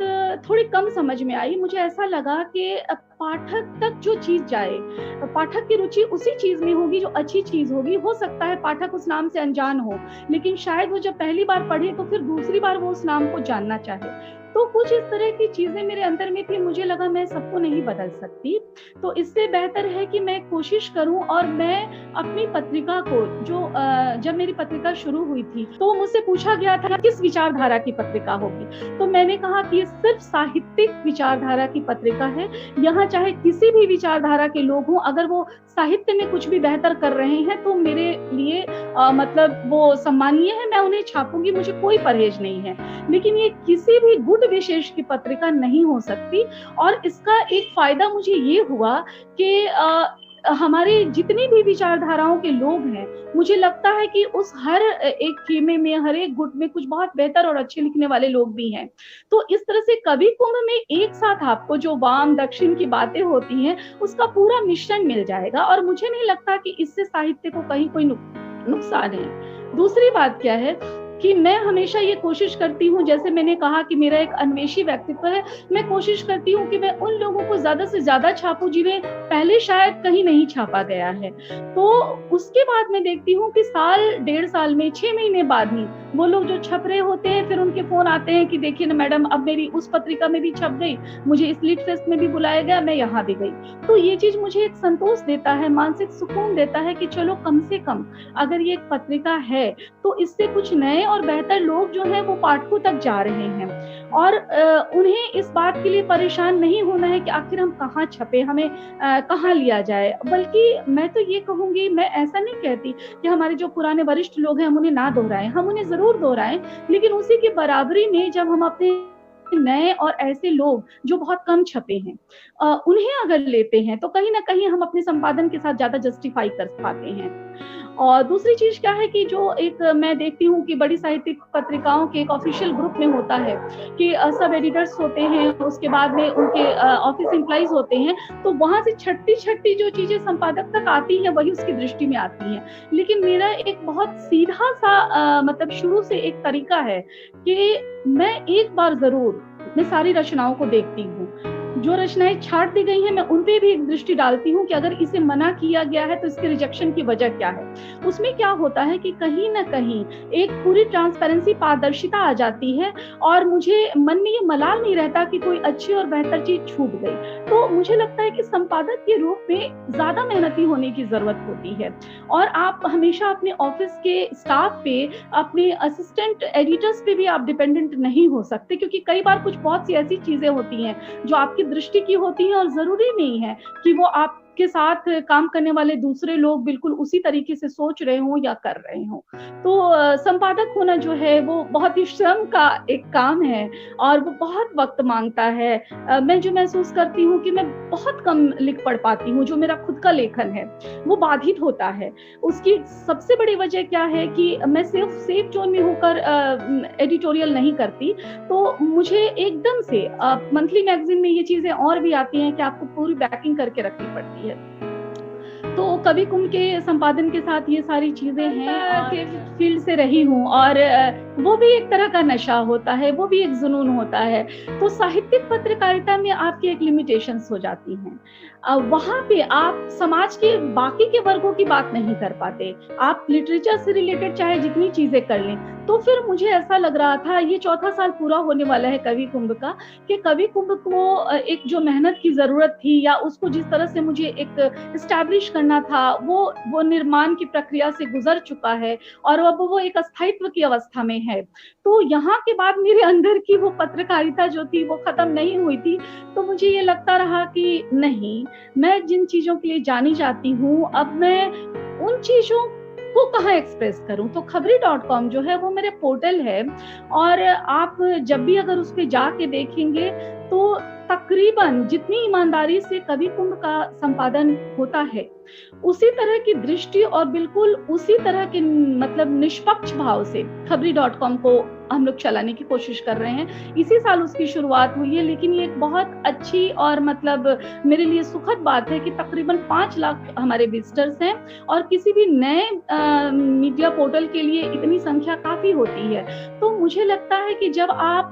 थोड़ी कम समझ में आई। मुझे ऐसा लगा कि पाठक तक जो चीज जाए, पाठक की रुचि उसी चीज में होगी जो अच्छी चीज होगी। हो सकता है पाठक उस नाम से अनजान हो, लेकिन शायद वो जब पहली बार पढ़े तो फिर दूसरी बार वो उस नाम को जानना चाहे। तो कुछ इस तरह की चीजें मेरे अंदर में थी। मुझे लगा मैं सबको नहीं बदल सकती, तो इससे बेहतर है कि मैं कोशिश करूं और मैं अपनी पत्रिका को जो जब मेरी पत्रिका शुरू हुई थी तो मुझसे पूछा गया था किस विचारधारा की पत्रिका होगी, तो मैंने कहा कि ये सिर्फ साहित्यिक विचारधारा की पत्रिका है। यहाँ चाहे किसी भी विचारधारा के लोग हों, अगर वो साहित्य में कुछ भी बेहतर कर रहे हैं तो मेरे लिए मतलब वो सम्मानीय है, मैं उन्हें छापूंगी, मुझे कोई परहेज नहीं है। लेकिन ये किसी भी गुट विशेष की पत्रिका नहीं हो सकती। और इसका एक फायदा मुझे ये हुआ कि हमारे जितनी भी विचारधाराओं के लोग हैं, मुझे लगता है कि उस हर एक खेमे में, हर एक गुट में कुछ बहुत बेहतर और अच्छे लिखने वाले लोग भी हैं। तो इस तरह से कवि कुंभ में एक साथ आपको जो वाम दक्षिण की बातें होती हैं उसका पूरा मिश्रण मिल जाएगा, और मुझे नहीं लगता कि इससे साहित्य को कहीं कोई नुकसान है। दूसरी बात क्या है कि मैं हमेशा ये कोशिश करती हूँ, जैसे मैंने कहा कि मेरा एक अन्वेषी व्यक्तित्व है, मैं कोशिश करती हूँ कि मैं उन लोगों को ज्यादा से ज्यादा छापूं जिन्हें पहले शायद कहीं नहीं छापा गया है। तो उसके बाद मैं देखती हूँ कि साल 1.5 साल में 6 महीने बाद ही वो लोग जो छप रहे होते हैं, फिर उनके फोन आते हैं कि देखिए ना मैडम, अब मेरी उस पत्रिका में भी छप गई, मुझे इस लीड फेस्ट में भी बुलाया गया, मैं यहाँ भी गई। तो ये चीज मुझे एक संतोष देता है, मानसिक सुकून देता है कि चलो कम से कम अगर ये एक पत्रिका है तो इससे कुछ नए और बेहतर लोग जो हैं वो पाठकों तक जा रहे हैं, और उन्हें इस बात के लिए परेशान नहीं होना है कि आखिर हम कहाँ छपे, हमें कहाँ लिया जाए। बल्कि मैं तो ये कहूंगी, मैं ऐसा नहीं कहती कि हमारे जो पुराने वरिष्ठ लोग हैं हम उन्हें ना दोहराएं, हम उन्हें जरूर दोहराएं, लेकिन उसी की बराबरी में जब हम अपने नए और ऐसे लोग जो बहुत कम छपे हैं उन्हें अगर लेते हैं तो कहीं ना कहीं हम अपने संपादन के साथ ज्यादा जस्टिफाई कर पाते हैं। और दूसरी चीज क्या है कि जो एक मैं देखती हूँ कि बड़ी साहित्यिक पत्रिकाओं के एक ऑफिशियल ग्रुप में होता है कि सब एडिटर्स होते हैं, उसके बाद में उनके ऑफिस एम्प्लॉइज होते हैं, तो वहां से छट्टी जो चीजें संपादक तक आती हैं वही उसकी दृष्टि में आती हैं। लेकिन मेरा एक बहुत सीधा सा मतलब शुरू से एक तरीका है कि मैं एक बार जरूर मैं सारी रचनाओं को देखती हूँ, जो रचनाएं छाट दी गई हैं मैं उन पे भी एक दृष्टि डालती हूँ कि अगर इसे मना किया गया है तो इसके रिजेक्शन की वजह क्या है। उसमें क्या होता है कि कहीं ना कहीं एक पूरी ट्रांसपेरेंसी, पारदर्शिता आ जाती है और मुझे मन में ये मलाल नहीं रहता कि कोई अच्छी और बेहतर चीज छूट गई। तो मुझे लगता है कि संपादक के रूप में ज्यादा मेहनती होने की जरूरत होती है, और आप हमेशा अपने ऑफिस के स्टाफ पे, अपने असिस्टेंट एडिटर्स पे भी आप डिपेंडेंट नहीं हो सकते, क्योंकि कई बार कुछ बहुत सी ऐसी चीजें होती हैं जो आपकी दृष्टि की होती है और जरूरी नहीं है कि वो आपके साथ काम करने वाले दूसरे लोग बिल्कुल उसी तरीके से सोच रहे हों या कर रहे हों। तो संपादक होना जो है वो बहुत ही श्रम का एक काम है और वो बहुत वक्त मांगता है। मैं जो महसूस करती हूँ कि मैं बहुत कम लिख पढ़ पाती हूँ, जो मेरा खुद का लेखन है वो बाधित होता है। उसकी सबसे बड़ी वजह क्या है कि मैं सिर्फ सेफ जोन में होकर एडिटोरियल नहीं करती, तो मुझे एकदम से मंथली मैगजीन में ये चीजें और भी आती हैं कि आपको पूरी बैकिंग करके रखनी पड़ती है। तो कवि कुंभ के संपादन के साथ ये सारी चीजें हैं कि फील्ड से रही हूँ, और वो भी एक तरह का नशा होता है, वो भी एक जुनून होता है। तो साहित्यिक पत्रकारिता में आपकी एक लिमिटेशंस हो जाती हैं। वहाँ पे आप समाज के बाकी के वर्गों की बात नहीं कर पाते। आप लिटरेचर से रिलेटेड चाहे जितनी चीजें कर लें, तो फिर मुझे ऐसा लग रहा था, ये चौथा साल पूरा होने वाला है कवि कुंभ का, कि कवि कुंभ को एक जो मेहनत की जरूरत थी या उसको जिस तरह से मुझे एक एस्टैब्लिश करना था, वो निर्माण की प्रक्रिया से गुजर चुका है और अब वो एक अस्थायित्व की अवस्था में है। तो यहाँ के बाद मेरे अंदर की वो पत्रकारिता जो थी वो खत्म नहीं हुई थी। तो मुझे ये लगता रहा कि नहीं, मैं जिन चीजों के लिए जानी जाती हूँ, अब मैं उन चीजों को कहाँ एक्सप्रेस करूं। तो खबरी.com जो है वो मेरे पोर्टल है, और आप जब भी अगर उस पे जाके देखेंगे तो तकरीबन जितनी ईमानदारी से कवि कुंभ का संपादन होता है, उसी तरह की दृष्टि और बिल्कुल उसी तरह के मतलब निष्पक्ष भाव से खबरी.com को हम लोग चलाने की कोशिश कर रहे हैं। इसी साल उसकी शुरुआत हुई है, लेकिन ये एक बहुत अच्छी और मतलब मेरे लिए सुखद बात है कि तकरीबन 5 लाख हमारे विजिटर्स हैं, और किसी भी नए मीडिया पोर्टल के लिए इतनी संख्या काफी होती है। तो मुझे लगता है कि जब आप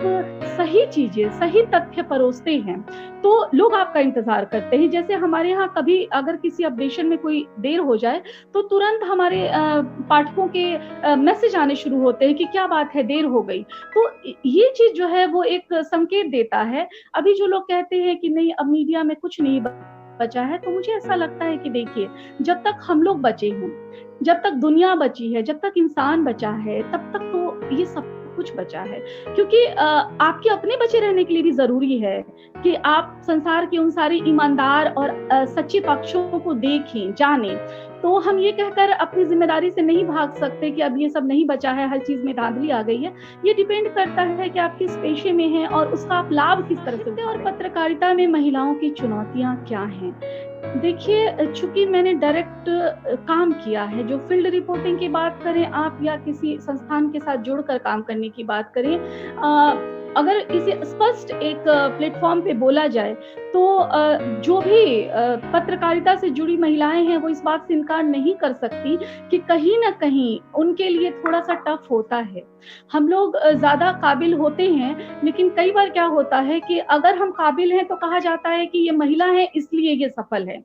सही चीजें, सही तथ्य परोसते हैं तो लोग आपका इंतजार करते हैं। जैसे हमारे यहाँ कभी अगर किसी अपडेशन में कोई देर हो जाए तो तुरंत हमारे पाठकों के मैसेज आने शुरू होते हैं कि क्या बात है, देर हो गई। तो ये चीज जो है वो एक संकेत देता है। अभी जो लोग कहते हैं कि नहीं अब मीडिया में कुछ नहीं बचा है, तो मुझे ऐसा लगता है कि देखिए, जब तक हम लोग बचे हैं, जब तक दुनिया बची है, जब तक इंसान बचा है, तब तक तो ये सब कुछ बचा है। क्योंकि आपके अपने बचे रहने के लिए भी जरूरी है कि आप संसार के उन सारे ईमानदार और सच्चे पक्षों को देखें, जानें। तो हम ये कहकर अपनी जिम्मेदारी से नहीं भाग सकते कि अब ये सब नहीं बचा है, हर चीज में धांधली आ गई है। ये डिपेंड करता है कि आप किस पेशे में हैं और उसका आप लाभ किस तरह से। और पत्रकारिता में महिलाओं की चुनौतियां क्या हैं? देखिए, चूंकि मैंने डायरेक्ट काम किया है, जो फील्ड रिपोर्टिंग की बात करें आप या किसी संस्थान के साथ जुड़कर काम करने की बात करें, अगर इसे स्पष्ट एक प्लेटफॉर्म पे बोला जाए तो जो भी पत्रकारिता से जुड़ी महिलाएं हैं वो इस बात से इनकार नहीं कर सकती कि कहीं ना कहीं उनके लिए थोड़ा सा टफ होता है। हम लोग ज्यादा काबिल होते हैं, लेकिन कई बार क्या होता है कि अगर हम काबिल हैं तो कहा जाता है कि ये महिला है इसलिए ये सफल है।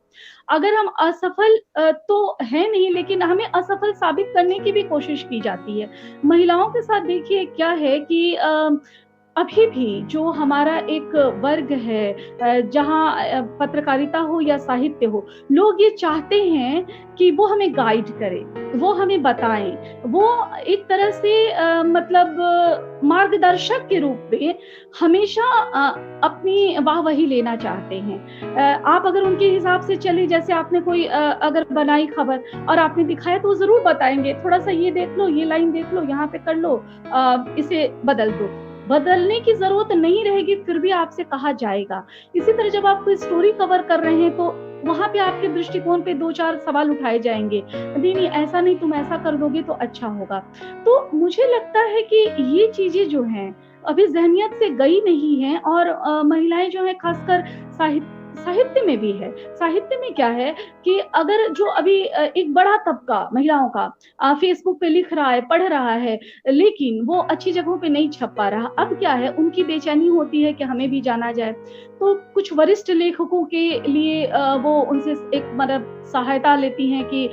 अगर हम असफल तो है नहीं, लेकिन हमें असफल साबित करने की भी कोशिश की जाती है। महिलाओं के साथ देखिए क्या है कि अभी भी जो हमारा एक वर्ग है, जहाँ पत्रकारिता हो या साहित्य हो, लोग ये चाहते हैं कि वो हमें गाइड करे, वो हमें बताएं, वो एक तरह से मतलब मार्गदर्शक के रूप में हमेशा अपनी वाहवाही लेना चाहते हैं। आप अगर उनके हिसाब से चले, जैसे आपने कोई अगर बनाई खबर और आपने दिखाया तो वो जरूर बताएंगे, थोड़ा सा ये देख लो, ये लाइन देख लो, यहाँ पे कर लो, इसे बदल दो। बदलने की जरूरत नहीं रहेगी, फिर भी आपसे कहा जाएगा। इसी तरह जब आप कोई स्टोरी कवर कर रहे हैं तो वहां पे आपके दृष्टिकोण पे 2-4 सवाल उठाए जाएंगे, नहीं ऐसा नहीं, तुम ऐसा कर दोगे तो अच्छा होगा। तो मुझे लगता है कि ये चीजें जो हैं अभी जहनियत से गई नहीं है, और महिलाएं जो है खासकर साहित्य में भी है। साहित्य में क्या है कि अगर जो अभी एक बड़ा तबका महिलाओं का फेसबुक पे लिख रहा है, पढ़ रहा है, लेकिन वो अच्छी जगहों पे नहीं छप पा रहा, अब क्या है, उनकी बेचैनी होती है कि हमें भी जाना जाए। तो कुछ वरिष्ठ लेखकों के लिए वो उनसे एक मतलब सहायता लेती हैं कि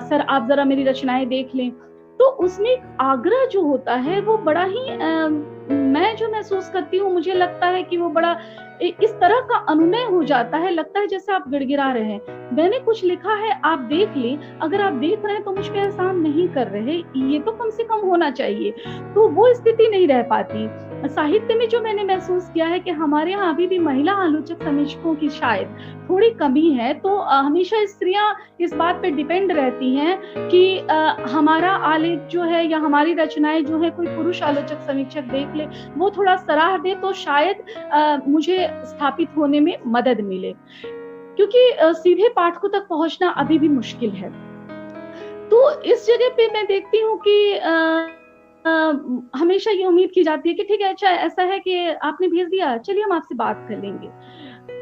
सर आप जरा मेरी रचनाएं देख लें। तो उसमें आग्रह जो होता है वो बड़ा ही मैं जो महसूस करती हूँ, मुझे लगता है कि वो बड़ा इस तरह का अनुनय हो जाता है, लगता है जैसे आप गिड़गिड़ा रहे हैं, मैंने कुछ लिखा है आप देख लें, अगर आप देख रहे हैं तो मुझ पे एहसान नहीं कर रहे, ये तो कम से कम होना चाहिए। तो वो स्थिति नहीं रह पाती। साहित्य में जो मैंने महसूस किया है कि हमारे यहाँ अभी भी महिला आलोचक समीक्षकों की शायद थोड़ी कमी है। तो हमेशा स्त्रियां इस बात पे डिपेंड रहती हैं कि हमारा आलेख जो है या हमारी रचनाएं जो है कोई पुरुष आलोचक समीक्षक देख ले, वो थोड़ा सराह दे, तो शायद मुझे स्थापित होने में मदद मिले, क्योंकि सीधे पाठकों तक पहुंचना अभी भी मुश्किल है। तो इस जगह पे मैं देखती हूँ कि हमेशा ये उम्मीद की जाती है कि ठीक है, अच्छा ऐसा है कि आपने भेज दिया, चलिए हम आपसे बात कर लेंगे।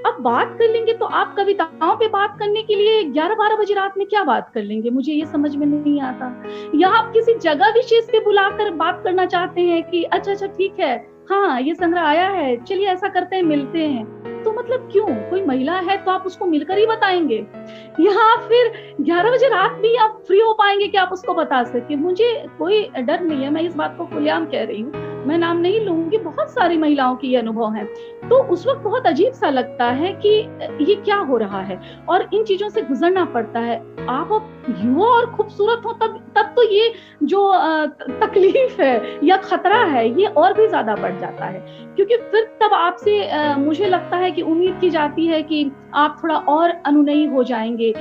अब बात कर लेंगे तो आप कविताओं पे बात करने के लिए 11-12 बजे रात में क्या बात कर लेंगे, मुझे ये समझ में नहीं आता। या आप किसी जगह विशेष पे बुलाकर बात करना चाहते हैं कि अच्छा ठीक है, हाँ ये संग्रह आया है, चलिए ऐसा करते हैं, मिलते हैं। तो मतलब क्यों, कोई महिला है तो आप उसको मिलकर ही बताएंगे, या फिर 11 बजे रात भी आप फ्री हो पाएंगे कि आप उसको बता सके? मुझे कोई डर नहीं है, मैं इस बात को खुलेआम कह रही हूँ, मैं नाम नहीं लूंगी, बहुत सारी महिलाओं की ये अनुभव है। तो उस वक्त बहुत अजीब सा लगता है कि ये क्या हो रहा है, और इन चीजों से गुजरना पड़ता है। आप युवा और खूबसूरत हो तब तो ये जो तकलीफ है या खतरा है ये और भी ज्यादा बढ़ जाता है, क्योंकि फिर तब आपसे मुझे लगता है कि उम्मीद की जाती है कि आप थोड़ा और अनुनयी हो जाएंगे,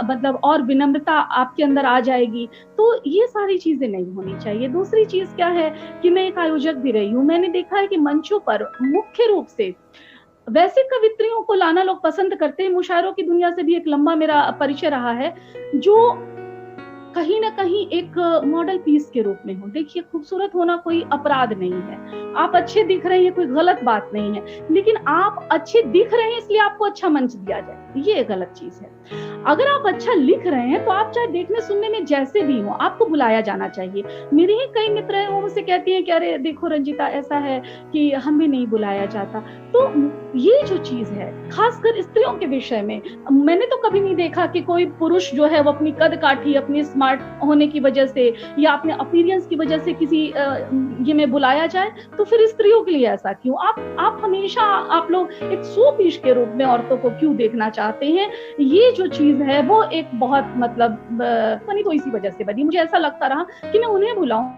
मतलब और विनम्रता आपके अंदर आ जाएगी। तो ये सारी चीजें नहीं होनी चाहिए। दूसरी चीज क्या है कि मैं एक आयोजक भी रही हूँ, मैंने देखा है कि मंचों पर मुख्य रूप से वैसे कवित्रियों को लाना लोग पसंद करते हैं, मुशायरों की दुनिया से भी एक लंबा मेरा परिचय रहा है, जो कहीं ना कहीं एक मॉडल पीस के रूप में हो। देखिए, खूबसूरत होना कोई अपराध नहीं है, आप अच्छे दिख रहे हैं कोई गलत बात नहीं है, लेकिन आप अच्छे दिख रहे हैं इसलिए आपको अच्छा मंच दिया जाए, ये गलत चीज है। अगर आप अच्छा लिख रहे हैं तो आप चाहे देखने सुनने में जैसे भी हो, आपको बुलाया जाना चाहिए। मेरे ही कई मित्र हैं, वो मुझसे कहती हैं कि अरे देखो रंजीता, ऐसा है कि हमें नहीं बुलाया जाता। तो ये जो चीज है, खासकर स्त्रियों के विषय में, मैंने तो कभी नहीं देखा कि कोई पुरुष जो है वो अपनी कद काठी, अपनी स्मार्ट होने की वजह से या अपने अपीयरेंस की वजह से किसी ये में बुलाया जाए। तो फिर स्त्रियों के लिए ऐसा क्यों? आप हमेशा आप लोग एक शोपीस के रूप में औरतों को क्यों देखना चाहते हैं? ये जो चीज है वो एक बहुत मतलब बनी तो इसी वजह से बनी। मुझे ऐसा लगता रहा कि मैं उन्हें बुलाऊं।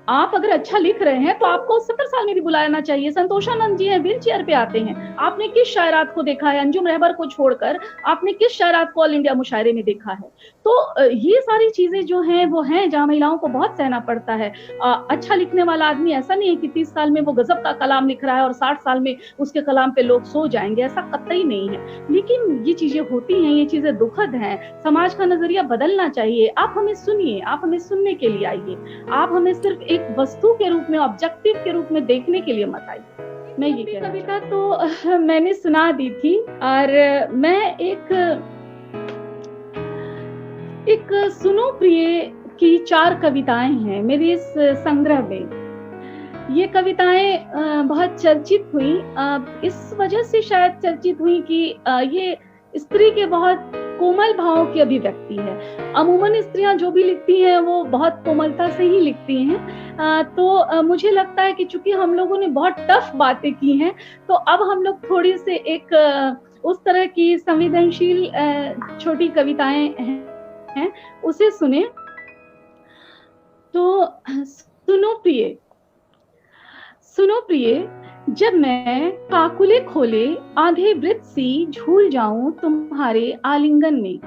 आप अगर अच्छा लिख रहे हैं तो आपको 70 साल में भी बुलाना चाहिए। संतोषानंद जी हैं, व्हील चेयर पे आते हैं। आपने किस शायरात को देखा है? अंजुम रहबर को छोड़कर आपने किस शायरात को ऑल इंडिया मुशायरे में देखा है? तो ये सारी चीजें जो हैं वो हैं जहाँ महिलाओं को बहुत सहना पड़ता है। अच्छा लिखने वाला आदमी ऐसा नहीं है कि 30 साल में वो गजब का कलाम लिख रहा है और 60 साल में उसके कलाम पे लोग सो जाएंगे, ऐसा कतई नहीं है। लेकिन ये चीजें होती हैं, ये चीजें दुखद हैं। समाज का नजरिया बदलना चाहिए। आप हमें सुनिए, आप हमें सुनने के लिए आइए, आप हमें सिर्फ एक वस्तु के रूप में, ऑब्जेक्टिव के रूप में देखने के लिए मत आइए। मैं ये कविता तो मैंने सुना दी थी, और मैं एक सुनो प्रिय की 4 कविताएं हैं मेरे इस संग्रह में। ये कविताएं बहुत चर्चित हुई, इस वजह से शायद चर्चित हुई कि ये स्त्री के बहुत कोमल भावों की अभिव्यक्ति है। अमूमन स्त्रियां जो भी लिखती हैं वो बहुत कोमलता से ही लिखती हैं। तो मुझे लगता है कि चूंकि हम लोगों ने बहुत टफ बातें की हैं, तो अब हम लोग थोड़ी से एक उस तरह की संवेदनशील छोटी कविताएं हैं, उसे सुने। तो सुनो प्रिय, जब मैं काकुले खोले आधे वृत्त सी झूल जाऊं तुम्हारे आलिंगन में।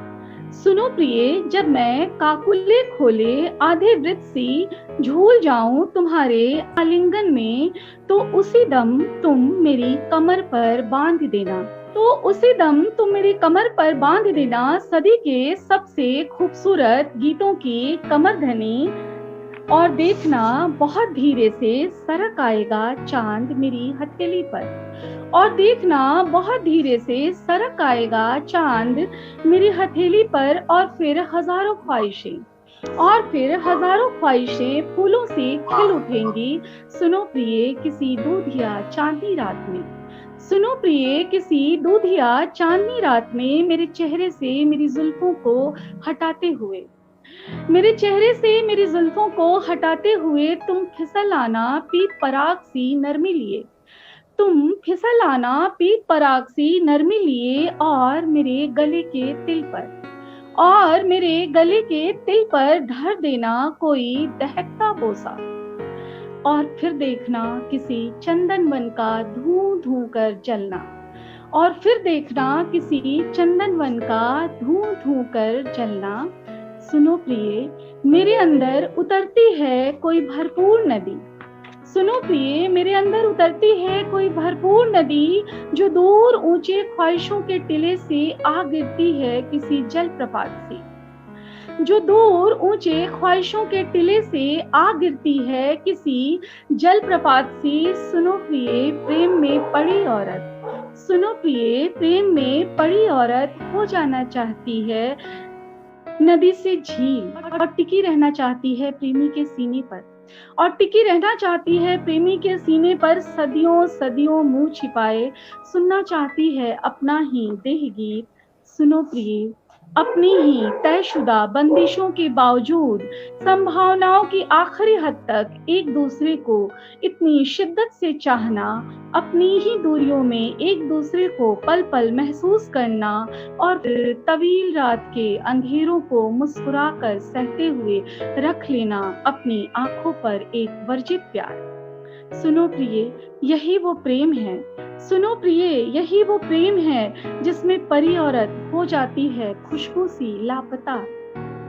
सुनो प्रिय, जब मैं काकुले खोले आधे वृत्त सी झूल जाऊं तुम्हारे आलिंगन में, तो उसी दम तुम मेरी कमर पर बांध देना। तो उसी दम तुम मेरी कमर पर बांध देना सदी के सबसे खूबसूरत गीतों की कमरधनी। और देखना बहुत धीरे से सरक आएगा चांद मेरी हथेली पर। और देखना बहुत धीरे से सरक आएगा चांद मेरी हथेली पर। और फिर हजारों ख्वाहिशें फूलों से खिल उठेंगी। सुनो प्रिय, किसी दूधिया चांदनी रात में। सुनो प्रिय, किसी दूधिया चांदनी रात में मेरे चेहरे से मेरी जुल्फों को हटाते हुए, मेरे चेहरे से मेरी जुल्फों को हटाते हुए तुम फिसल आना पीत पराग सी नरमी लिए। तुम फिसल आना पीत पराग सी नरमी लिए और मेरे गले के तिल पर धर देना कोई दहकता बोसा। और फिर देखना किसी चंदन वन का धूं धूं कर जलना। और फिर देखना किसी चंदन वन का धूं धूं कर जलना। सुनो प्रिय, मेरे अंदर उतरती है कोई भरपूर नदी। सुनो प्रिय, मेरे अंदर उतरती है कोई भरपूर नदी, जो दूर ऊंचे ख्वाहिशों के टिले से आ गिरती है किसी जलप्रपात से। जो दूर ऊंचे ख्वाहिशों के टिले से आ गिरती है किसी जलप्रपात से। सुनो प्रिय, प्रेम में पड़ी औरत। सुनो प्रिय, प्रेम में पड़ी औरत हो जाना चाहती है नदी से झील, और टिकी रहना चाहती है प्रेमी के सीने पर, और टिकी रहना चाहती है प्रेमी के सीने पर सदियों सदियों मुंह छिपाए, सुनना चाहती है अपना ही देह गीत। सुनो प्रिय, अपनी ही तयशुदा बंदिशों के बावजूद संभावनाओं की आखिरी हद तक एक दूसरे को इतनी शिद्दत से चाहना, अपनी ही दूरियों में एक दूसरे को पल पल महसूस करना, और फिर तवील रात के अंधेरों को मुस्कुराकर सहते हुए रख लेना अपनी आंखों पर एक वर्जित प्यार। सुनो प्रिय, यही वो प्रेम है। सुनो प्रिय, यही वो प्रेम है जिसमें परी औरत हो जाती है खुशबू सी लापता।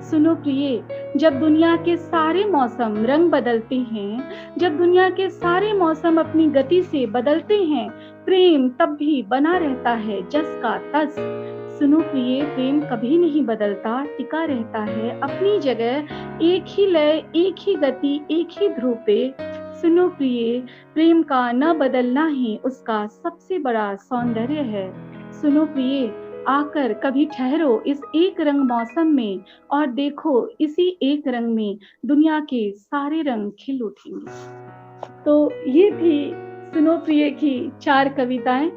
सुनो प्रिय, जब दुनिया के सारे मौसम रंग बदलते हैं, जब दुनिया के सारे मौसम अपनी गति से बदलते हैं, प्रेम तब भी बना रहता है जस का तस। सुनो प्रिय, प्रेम कभी नहीं बदलता, टिका रहता है अपनी जगह, एक ही लय, एक ही गति, एक ही ध्रुव पे। सुनो प्रिय, प्रेम का न बदलना ही उसका सबसे बड़ा सौंदर्य है। सुनो प्रिय, आकर कभी ठहरो इस एक रंग मौसम में, और देखो इसी एक रंग में दुनिया के सारे रंग खिल उठेंगे। तो ये थी सुनो प्रिय की 4 कविताएं।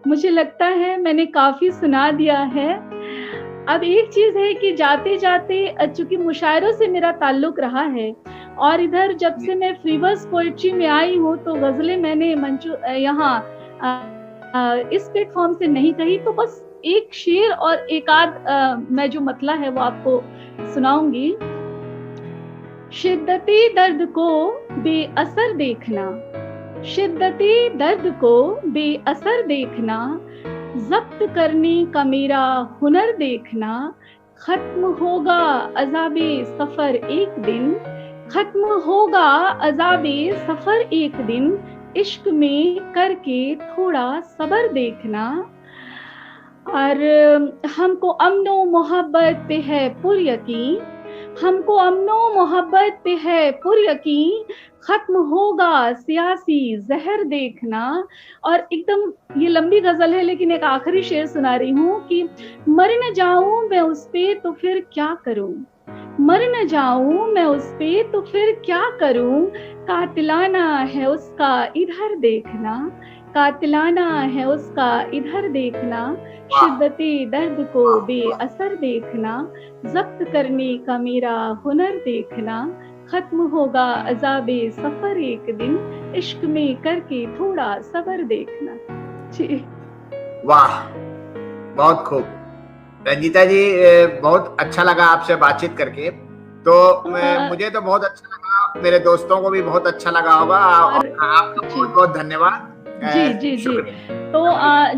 मुझे लगता है मैंने काफी सुना दिया है। अब एक चीज है कि जाते जाते, चूंकि मुशायरों से मेरा ताल्लुक रहा है, और इधर जब से मैं फ्रीवर्स पोएट्री में आई हूँ तो गजलें मैंने मंचू यहाँ इस प्लेटफॉर्म से नहीं कही, तो बस एक शेर और एक आध मैं जो मतला है वो आपको सुनाऊंगी। शिद्दती दर्द को बेअसर देखना, शिद्दती दर्द को बेअसर देखना, जब्त करने का मेरा हुनर देखना, खत्म होगा अज़ाबे सफर एक दिन, खत्म होगा अज़ाबे सफर एक दिन, इश्क में करके थोड़ा सबर देखना। और हमको अमनो मोहब्बत पे है पुर यकीन, हमको अमनो मोहब्बत पे है पुर यकीन, खत्म होगा सियासी जहर देखना। और एकदम ये लंबी गजल है, लेकिन एक आखिरी शेर सुना रही हूँ कि मर न जाऊं मैं उस पे तो फिर क्या करूं, मर न जाऊं मैं उस पे तो फिर क्या करूं, कातिलाना है उसका इधर देखना, कातिलाना है उसका इधर देखना, शिद्दती दर्द को बेअसर देखना, जब्त करने का मेरा हुनर देखना, खत्म होगा अज़ाबे सफर एक दिन, इश्क में करके थोड़ा सबर देखना। जी वाह, बहुत खूब रंजीता जी, बहुत अच्छा लगा आपसे बातचीत करके। तो मुझे तो बहुत अच्छा लगा, मेरे दोस्तों को भी बहुत अच्छा लगा होगा। आपका बहुत बहुत धन्यवाद। जी जी जी। तो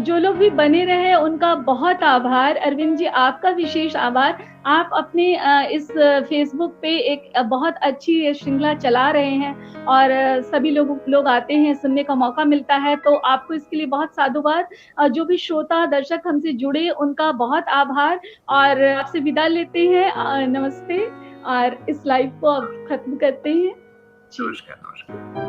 जो लोग भी बने रहे उनका बहुत आभार। अरविंद जी, आपका विशेष आभार। आप अपने इस फेसबुक पे एक बहुत अच्छी श्रृंखला चला रहे हैं और सभी लोग आते हैं, सुनने का मौका मिलता है, तो आपको इसके लिए बहुत साधुवाद। जो भी श्रोता दर्शक हमसे जुड़े उनका बहुत आभार, और आपसे विदा लेते हैं। नमस्ते, और इस लाइव को अब खत्म करते हैं। नमस्कार।